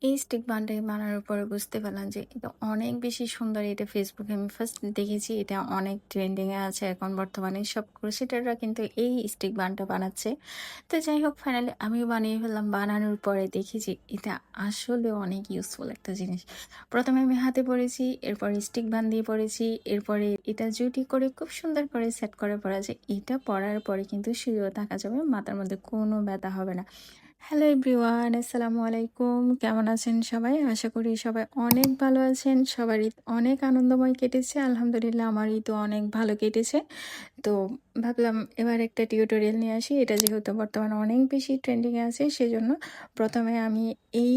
এই স্টিক বান্ডে বানানোর পরে বুঝতে পারলাম যে এটা অনেক বেশি সুন্দর। এটা ফেসবুকে আমি ফার্স্ট দেখেছি। এটা অনেক ট্রেন্ডিং এ আছে এখন বর্তমানে। সব ক্রোশেটাররা কিন্তু এই স্টিক বান্ডটা বানাচ্ছে। তো যাই হোক, ফাইনালি আমিও বানিয়ে ফেললাম। বানানোর পরে দেখি যে এটা আসলে অনেক ইউজফুল একটা জিনিস। প্রথমে আমি হাতে পরেছি, এরপরে স্টিক বান দিয়ে পরেছি, এরপরে এটা জুটি করে খুব সুন্দর করে সেট করে পরা যায়। এটা পরার পরে কিন্তু শুয়েও থাকা যাবে, মাথার মধ্যে কোনো ব্যথা হবে না। হ্যালো এভরিওয়ান, আসসালামু আলাইকুম। কেমন আছেন সবাই? আশা করি সবাই অনেক ভালো আছেন। সবার ঈদ অনেক আনন্দময় কেটেছে। আলহামদুলিল্লাহ আমার ঈদও অনেক ভালো কেটেছে। তো ভাবলাম এবার একটা টিউটোরিয়াল নিয়ে আসি। এটা যেহেতু বর্তমানে অনেক বেশি ট্রেন্ডিংয়ে আছে, সেজন্য প্রথমে আমি এই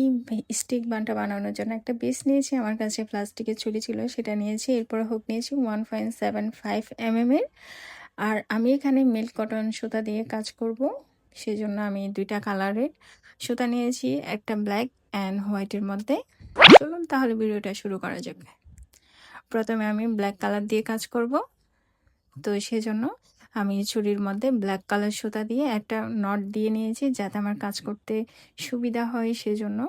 স্টিক বানটা বানানোর জন্য একটা বেস নিয়েছি। আমার কাছে প্লাস্টিকের ছুরি ছিল, সেটা নিয়েছি। এরপর হুক নিয়েছি 1.75 এর। আর আমি এখানে মিল্ক কটন সুতা দিয়ে কাজ করব। সেজন্য আমি দুইটা কালারের সুতা নিয়েছি, একটা ব্ল্যাক অ্যান্ড হোয়াইটের মধ্যে। চলুন তাহলে ভিডিওটা শুরু করা যাক। প্রথমে আমি ব্ল্যাক কালার দিয়ে কাজ করব। তো সেজন্য আমি ছুরির মধ্যে ব্ল্যাক কালার সুতা দিয়ে একটা নট দিয়ে নিয়েছি, যাতে আমার কাজ করতে সুবিধা হয়। সেজন্য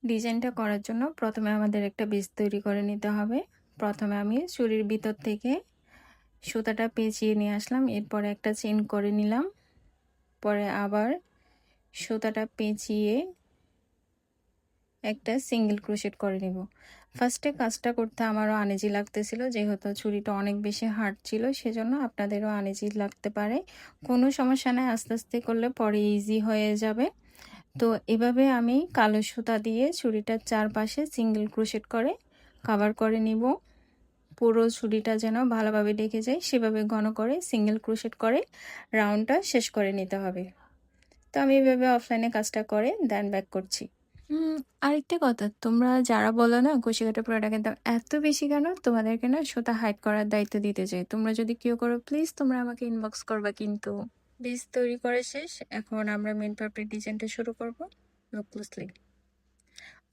ডিজাইনটা করার জন্য প্রথমে আমাদের একটা বেস তৈরি করে নিতে হবে। প্রথমে আমি ছুরির ভিতর থেকে সুতাটা পেঁচিয়ে নিয়ে আসলাম, এরপরে একটা চেইন করে নিলাম। পরে আবার সুতাটা পেঁচিয়ে একটা সিঙ্গেল ক্রোশেট করে নিব। ফার্স্টে কাজটা করতে আমারও আনইজি লাগতেছিল, যেহেতু ছুরিটা অনেক বেশি হার্ড ছিল। সেজন্য আপনাদেরও আনইজি লাগতে পারে, কোনো সমস্যা নেই, আস্তে আস্তে করলে পরে ইজি হয়ে যাবে। তো এভাবে আমি কালো সুতা দিয়ে ছুরিটার চারপাশে সিঙ্গেল ক্রোশেট করে কভার করে নিব। পুরো ছুরিটা যেন ভালোভাবে ঢেকে যায়, সেভাবে ঘন করে সিঙ্গেল ক্রোশেট করে রাউন্ডটা শেষ করে নিতে হবে। তো আমি এভাবে অফলাইনে কাজটা করে দেন ব্যাক করছি। আরেকটা কথা, তোমরা যারা বলো না কুশি কাটা প্রোডাক্টের দাম এত বেশি কেন, তোমাদেরকে না সুতা হাইড করার দায়িত্ব দিতে চাই। তোমরা যদি কেউ করো, প্লিজ তোমরা আমাকে ইনবক্স করবা। কিন্তু বেস তৈরি করা শেষ, এখন আমরা মেন পার্টের ডিজাইনটা শুরু করব। Look closely.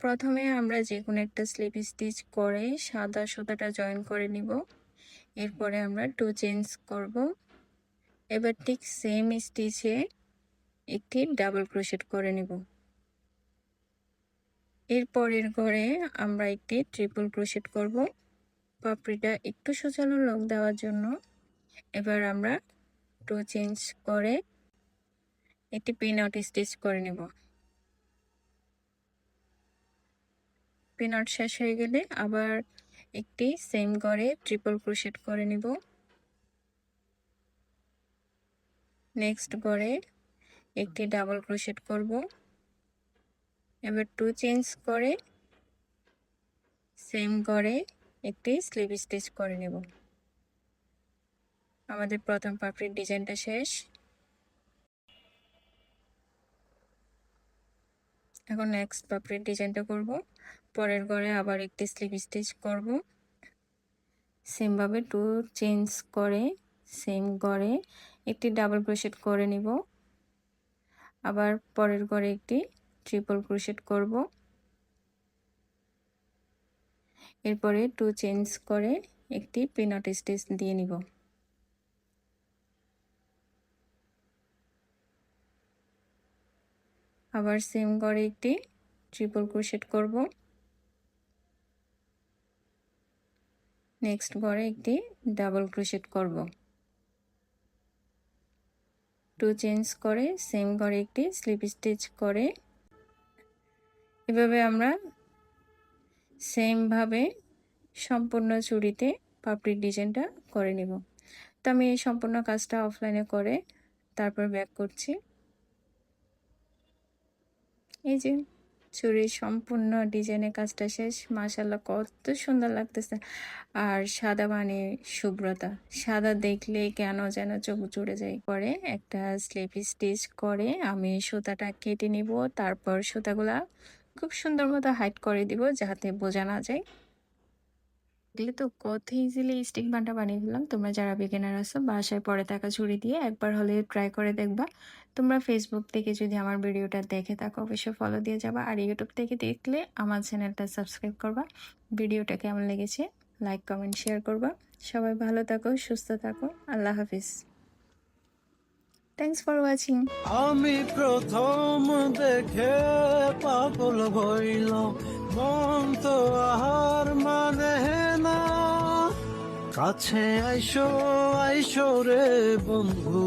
প্রথমে আমরা যে কোনো একটা স্লিপ স্টিচ করে সাদা সুতাটা জয়েন করে নিব। এরপরে আমরা টু চেঞ্জ করব। এবার ঠিক সেম স্টিচে একটি ডাবল ক্রোশেট করে নিব। এরপরের ঘরে আমরা একটি ট্রিপল ক্রোশেট করব পাপড়িটা একটু সোজানো লক দেওয়ার জন্য। এবার আমরা টু চেঞ্জ করে একটি পিন আউট স্টিচ করে নেব। পিন আউট শেষ হয়ে গেলে আবার একটি সেম ঘরে ট্রিপল ক্রোশেট করে নেব। নেক্সট ঘরে একটি ডাবল ক্রোশেট করব। এবার টু চেঞ্জ করে সেম ঘরে একটি স্লিপ স্টিচ করে নেব। আমাদের প্রথম পাপড়ির ডিজাইনটা শেষ। এখন নেক্সট পাপড়ির ডিজাইনটা করব। পরের ঘরে আবার একটি স্লিপ স্টিচ করব। সেমভাবে টু চেঞ্জ করে সেম ঘরে একটি ডাবল ক্রোশেট করে নিব। আবার পরের ঘরে একটি ট্রিপল ক্রোশেট করব। এরপরে টু চেঞ্জ করে একটি পিন আউট স্টিচ দিয়ে নিব। আবার সেম ঘরে একটি ট্রিপল ক্রোশেট করব। নেক্সট ঘরে একটি ডাবল ক্রোশেট করব। টু চেঞ্জ করে সেম ঘরে একটি স্লিপ স্টিচ করে এভাবে আমরা সেমভাবে সম্পূর্ণ চুড়িতে পাপড়ির ডিজাইনটা করে নিব। তো আমি এই সম্পূর্ণ কাজটা অফলাইনে করে তারপর ব্যাক করছি। এই যে চুড়ির সম্পূর্ণ ডিজাইনের কাজটা শেষ। মাশাআল্লাহ কত সুন্দর লাগতেছে। আর সাদা মানে শুভ্রতা, সাদা দেখলে কেন যেন চোখ জুড়ে যায়। পরে একটা স্লিপ স্টিচ করে আমি সুতাটা কেটে নিব। তারপর সুতাগুলা খুব সুন্দর মতো হাইড করে দিব, যাতে বোঝা না যায়। দেখলে তো কত ইজিলি স্টিক বানটা বানিয়ে দিলাম। তোমরা যারা বিগিনার আছো, বাসায় পরে থাকা ছুরি দিয়ে একবার হলে ট্রাই করে দেখবা। তোমরা ফেসবুক থেকে যদি আমার ভিডিওটা দেখে থাকো, অবশ্যই ফলো দিয়ে যাবা। আর ইউটিউব থেকে দেখলে আমার চ্যানেলটা সাবস্ক্রাইব করবা। ভিডিওটা কেমন লেগেছে লাইক কমেন্ট শেয়ার করবা। সবাই ভালো থাকো, সুস্থ থাকো। আল্লাহ হাফিজ। Thanks for watching. আমি প্রথম দেখে পাগল হইল, মন তো আর মানে না। কাছে আইসো আইসো রে বন্ধু,